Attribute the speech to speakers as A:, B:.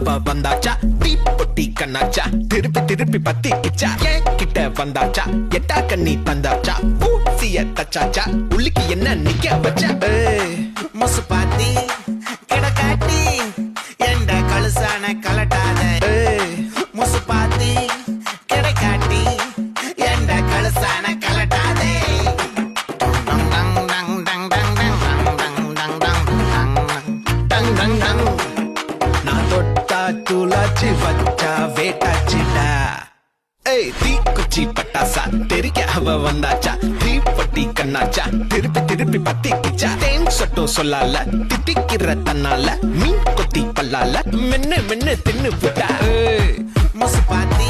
A: அவ வந்தாச்சா தீப்பொட்டி கண்ணாச்சா திருப்பி திருப்பி பத்திக்கிச்சா ஏன் கிட்ட வந்தாச்சா எட்டா கண்ணி தந்தாச்சா பூசிய தச்சாச்சா உள்ளுக்கு என்ன நிக்க வச்சா
B: முசு பாத்தி கிடக்காட்டி என்ற கழுசான கலட்டாத முசு பாத்தி கிடக்காட்டி என்ற கழுசான கலட்டாதே
A: நான் தொட்டா தூளாச்சு வச்சா வேட்டாச்சுடா தீக்குச்சி பட்டாசா தெரிக்க அவ வந்தாச்சா தீப்பட்டி கண்ணாச்சா திருப்பி திருப்பி பத்திக்கிச்சா தேன் சொட்டும் சொல்லால திட்டிக்கிற தன்னால மீன் கொத்தி பல்லால மென்னு மென்னு தின்னு புட்டா
B: முசு பாத்தி